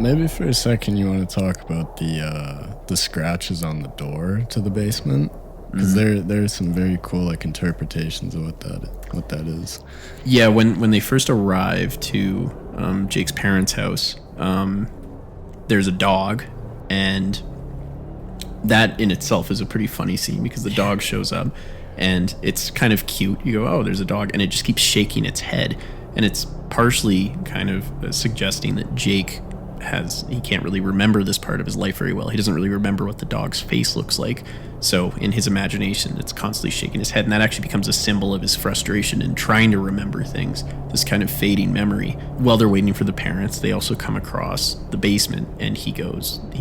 Maybe for a second you want to talk about the scratches on the door to the basement, because there are some very cool like interpretations of what that is. Yeah, when they first arrive to Jake's parents' house, there's a dog, and that in itself is a pretty funny scene because the dog shows up and it's kind of cute. You go, oh, there's a dog, and it just keeps shaking its head, and it's partially kind of suggesting that Jake he can't really remember this part of his life very well. He doesn't really remember what the dog's face looks like. So in his imagination, it's constantly shaking his head, and that actually becomes a symbol of his frustration in trying to remember things, this kind of fading memory. While they're waiting for the parents, they also come across the basement, and he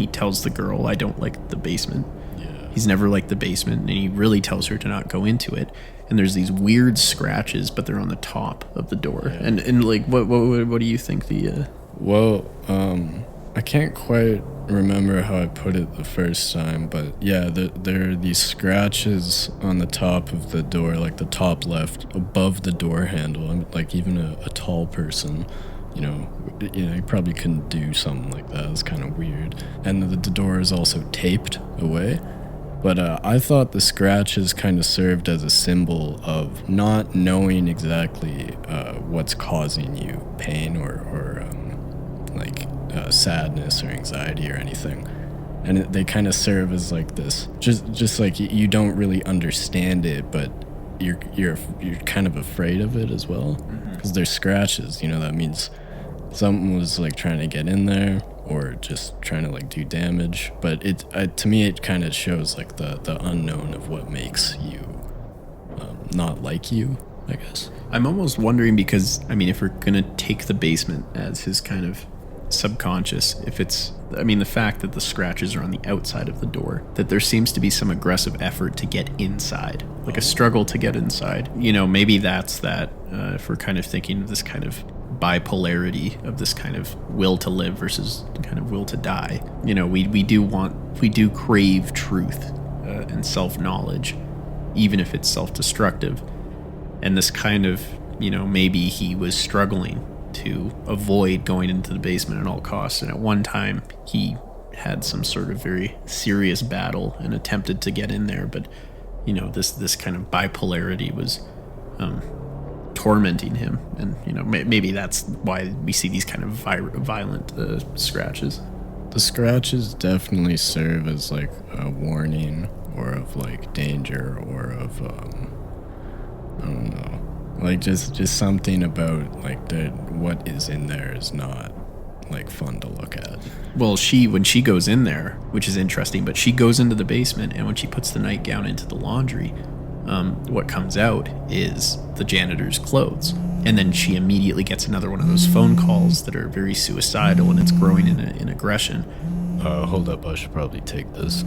tells the girl, I don't like the basement. Yeah. He's never liked the basement, and he really tells her to not go into it. And there's these weird scratches, but they're on the top of the door. Yeah. And like, what do you think the... Well, I can't quite remember how I put it the first time, but yeah, there are these scratches on the top of the door, like the top left, above the door handle. I mean, like even a tall person, you probably couldn't do something like that. It's kind of weird. And the door is also taped away. But I thought the scratches kind of served as a symbol of not knowing exactly what's causing you pain or sadness or anxiety or anything, and they kind of serve as like this, just like you don't really understand it, but you're kind of afraid of it as well, because there's scratches. That means something was like trying to get in there or just trying to like do damage. But to me it kind of shows like the unknown of what makes you not like you, I guess. I'm almost wondering, because if we're gonna take the basement as his kind of subconscious, the fact that the scratches are on the outside of the door, that there seems to be some aggressive effort to get inside, like a struggle to get inside. Maybe that's that, if we're kind of thinking of this kind of bipolarity of this kind of will to live versus kind of will to die. We do crave truth and self-knowledge, even if it's self-destructive. And this kind of, maybe he was struggling to avoid going into the basement at all costs, and at one time he had some sort of very serious battle and attempted to get in there, but this kind of bipolarity was tormenting him, and maybe that's why we see these kind of violent scratches. The scratches definitely serve as like a warning, or of like danger, or of I don't know, like just something about like what is in there is not like fun to look at. Well, when she goes in there, which is interesting, but she goes into the basement, and when she puts the nightgown into the laundry, what comes out is the janitor's clothes. And then she immediately gets another one of those phone calls that are very suicidal, and it's growing in aggression. Hold up, I should probably take this.